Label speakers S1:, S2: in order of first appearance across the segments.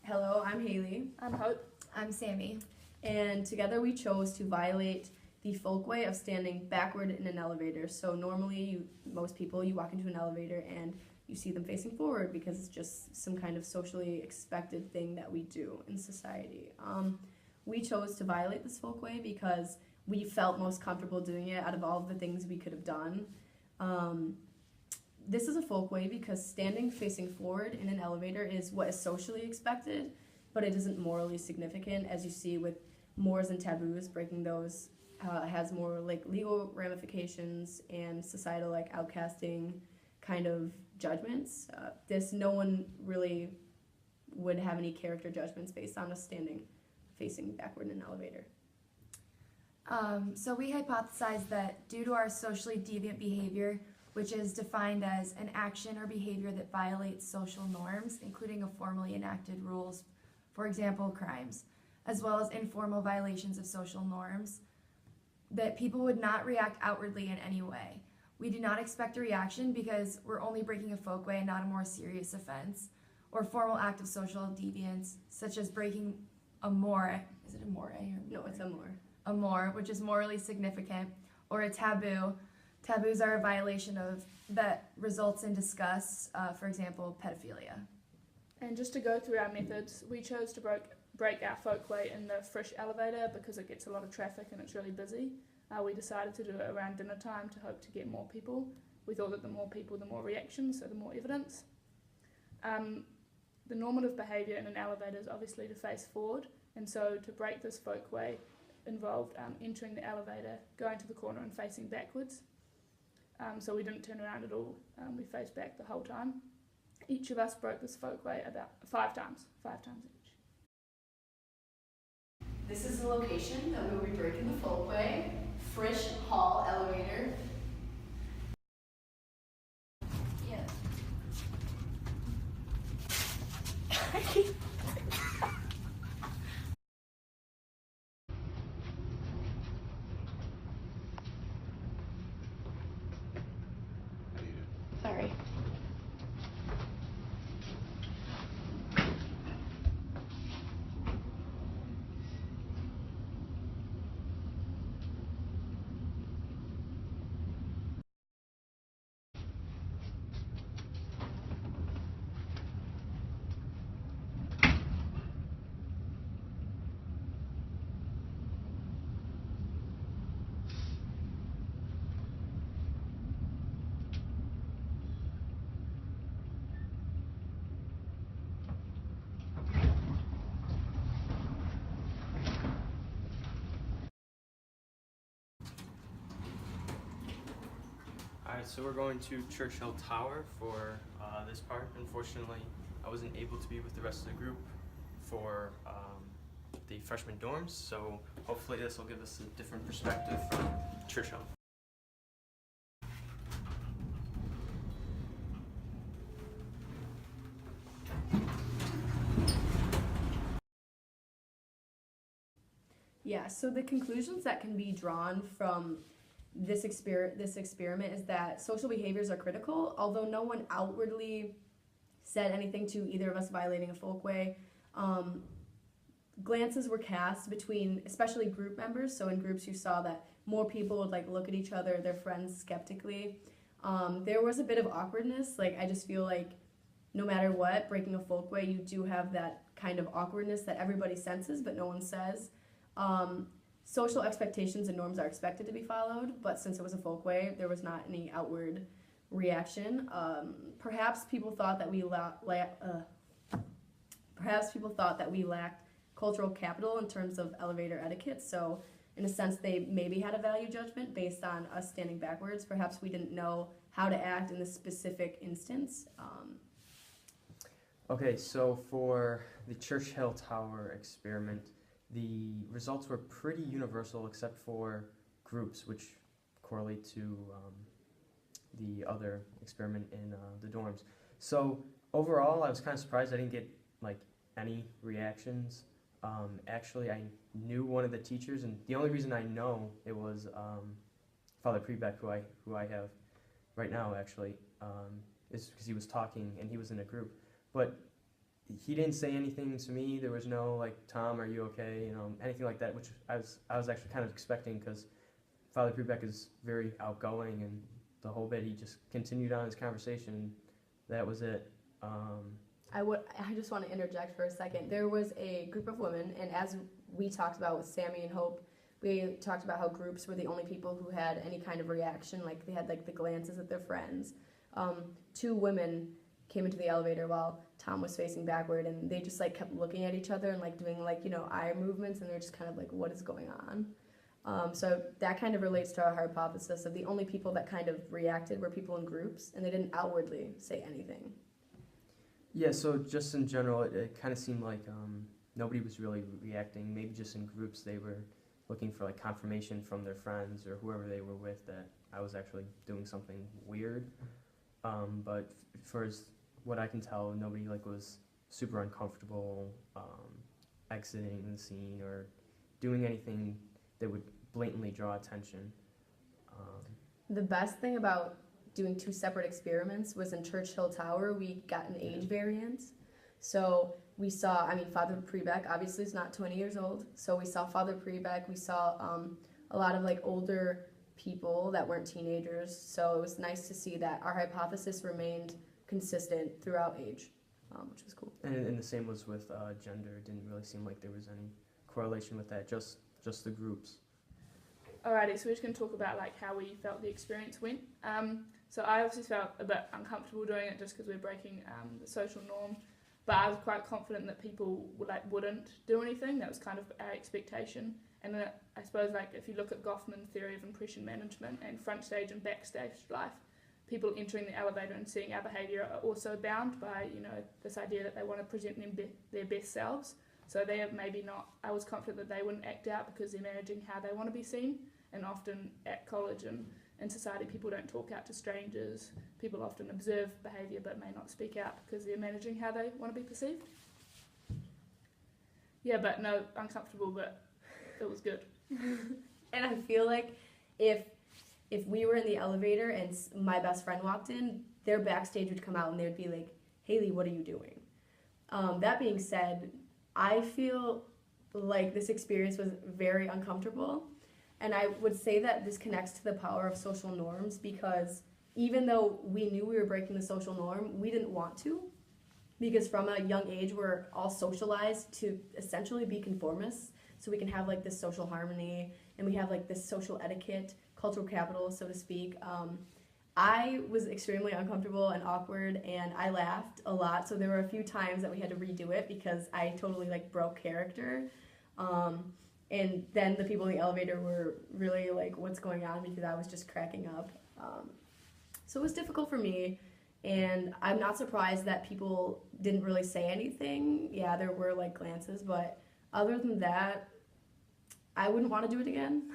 S1: Hello, I'm Haylie.
S2: I'm Hope.
S3: I'm Sami.
S1: And together we chose to violate the folk way of standing backward in an elevator. So normally, most people, you walk into an elevator and you see them facing forward because it's just some kind of socially expected thing that we do in society. We chose to violate this folk way because we felt most comfortable doing it out of all of the things we could have done. This is a folk way because standing facing forward in an elevator is what is socially expected, but it isn't morally significant. As you see with mores and taboos, breaking those has more like legal ramifications and societal like outcasting kind of judgments. No one really would have any character judgments based on us standing facing backward in an elevator.
S3: So we hypothesized that due to our socially deviant behavior, which is defined as an action or behavior that violates social norms, including a formally enacted rules, for example, crimes, as well as informal violations of social norms, that people would not react outwardly in any way. We do not expect a reaction because we're only breaking a folk way and not a more serious offense, or formal act of social deviance, such as breaking a more. Is it a more?
S1: No, it's a more.
S3: A more, which is morally significant, or a taboo. Taboos are a violation of that results in disgust, for example, pedophilia.
S2: And just to go through our methods, we chose to break our folk way in the Frisch elevator because it gets a lot of traffic and it's really busy. We decided to do it around dinner time to hope to get more people. We thought that the more people, the more reactions, so the more evidence. The normative behaviour in an elevator is obviously to face forward, and so to break this folk way involved entering the elevator, going to the corner and facing backwards. So we didn't turn around at all, we faced back the whole time. Each of us broke this folk way about 5 times each.
S1: This is the location that we will be breaking the folk way. Frisch Hall elevator.
S3: Yeah.
S1: Sorry.
S4: Alright, so we're going to Churchill Tower for this part. Unfortunately, I wasn't able to be with the rest of the group for the freshman dorms, so hopefully this will give us a different perspective from Churchill.
S1: Yeah, so the conclusions that can be drawn from this experiment is that social behaviors are critical, although no one outwardly said anything to either of us violating a folk way. Glances were cast between, especially group members, so in groups you saw that more people would like look at each other, their friends skeptically. There was a bit of awkwardness. I just feel like no matter what, breaking a folk way, you do have that kind of awkwardness that everybody senses but no one says. Social expectations and norms are expected to be followed, but since it was a folk way, there was not any outward reaction. Perhaps people thought that we lacked cultural capital in terms of elevator etiquette, so in a sense they maybe had a value judgment based on us standing backwards. Perhaps we didn't know how to act in this specific instance.
S4: Okay, so for the Churchill Tower experiment, the results were pretty universal except for groups, which correlate to the other experiment in the dorms. So overall, I was kind of surprised I didn't get any reactions. Actually, I knew one of the teachers, and the only reason I know it was Father Prebeck, who I have right now, actually, is because he was talking and he was in a group. But he didn't say anything to me. There was no like, Tom, are you okay? Anything like that, which I was actually kind of expecting, because Father Prebeck is very outgoing, and the whole bit he just continued on his conversation. That was it.
S1: I just want to interject for a second. There was a group of women, and as we talked about with Sami and Hope, we talked about how groups were the only people who had any kind of reaction, like they had like the glances at their friends. Two women came into the elevator while Tom was facing backward, and they just like kept looking at each other and like doing like, eye movements, and they're just kind of like, what is going on? So that kind of relates to our hypothesis of the only people that kind of reacted were people in groups, and they didn't outwardly say anything.
S4: Yeah, so just in general, it kind of seemed like nobody was really reacting. Maybe just in groups they were looking for like confirmation from their friends or whoever they were with that I was actually doing something weird. But for what I can tell, nobody like was super uncomfortable exiting the scene or doing anything that would blatantly draw attention.
S1: The best thing about doing two separate experiments was in Churchill Tower, we got an age variance. So we saw, Father Prebeck obviously is not 20 years old, so we saw Father Prebeck, we saw a lot of like older people that weren't teenagers, so it was nice to see that our hypothesis remained consistent throughout age, which was cool.
S4: And the same was with gender. It didn't really seem like there was any correlation with that, just the groups.
S2: Alrighty, so we're just going to talk about like how we felt the experience went. So I obviously felt a bit uncomfortable doing it just because we're breaking the social norm, but I was quite confident that people wouldn't do anything. That was kind of our expectation. And then I suppose like if you look at Goffman's theory of impression management and front stage and backstage life, people entering the elevator and seeing our behaviour are also bound by this idea that they want to present their best selves. So they have maybe not. I was confident that they wouldn't act out because they're managing how they want to be seen. And often at college and in society, people don't talk out to strangers. People often observe behaviour but may not speak out because they're managing how they want to be perceived. Yeah, but no, uncomfortable, but it was good.
S1: And I feel like if we were in the elevator and my best friend walked in, their backstage would come out and they would be like, Haylie, what are you doing? That being said, I feel like this experience was very uncomfortable. And I would say that this connects to the power of social norms, because even though we knew we were breaking the social norm, we didn't want to. Because from a young age, we're all socialized to essentially be conformists. So we can have like this social harmony, and we have like this social etiquette, cultural capital, so to speak. I was extremely uncomfortable and awkward, and I laughed a lot. So there were a few times that we had to redo it because I totally like broke character. And then the people in the elevator were really like, what's going on? Because I was just cracking up. So it was difficult for me, and I'm not surprised that people didn't really say anything. Yeah, there were like glances, but other than that, I wouldn't want to do it again.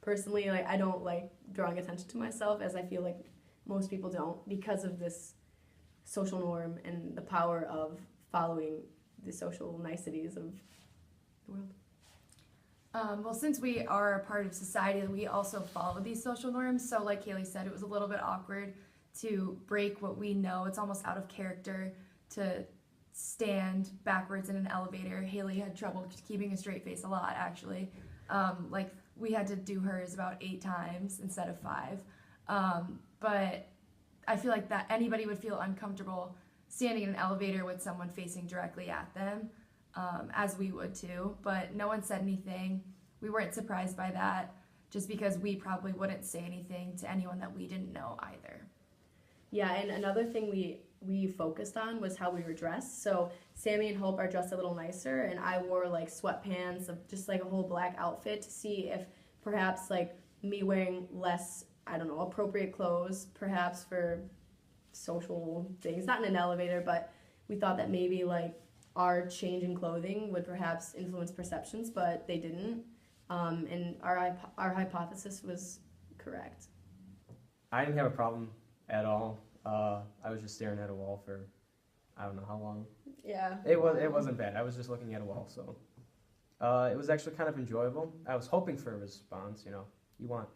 S1: Personally, like I don't like drawing attention to myself, as I feel like most people don't, because of this social norm and the power of following the social niceties of the world.
S3: Well, since we are a part of society, we also follow these social norms. So like Haylie said, it was a little bit awkward to break what we know. It's almost out of character to stand backwards in an elevator. Haylie had trouble keeping a straight face a lot, actually. Like we had to do hers about 8 times instead of 5. But I feel like that anybody would feel uncomfortable standing in an elevator with someone facing directly at them. As we would too, but no one said anything. We weren't surprised by that, just because we probably wouldn't say anything to anyone that we didn't know either.
S1: Yeah, and another thing we focused on was how we were dressed. So Sami and Hope are dressed a little nicer, and I wore like sweatpants, just like a whole black outfit, to see if perhaps like me wearing less, appropriate clothes, perhaps for social things, not in an elevator, but we thought that maybe like our change in clothing would perhaps influence perceptions, but they didn't. And our hypothesis was correct.
S4: I didn't have a problem at all. I was just staring at a wall for I don't know how long.
S1: Yeah.
S4: It wasn't bad. I was just looking at a wall, so it was actually kind of enjoyable. I was hoping for a response. You want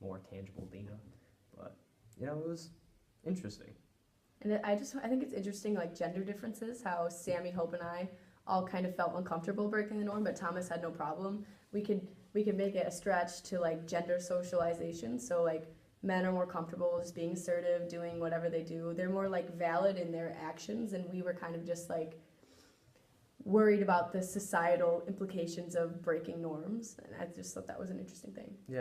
S4: more tangible data, but it was interesting.
S1: And I think it's interesting, like gender differences, how Sami, Hope, and I all kind of felt uncomfortable breaking the norm, but Thomas had no problem. We could make it a stretch to like gender socialization. So like men are more comfortable just being assertive, doing whatever they do. They're more like valid in their actions, and we were kind of just like worried about the societal implications of breaking norms. And I just thought that was an interesting thing.
S4: Yeah.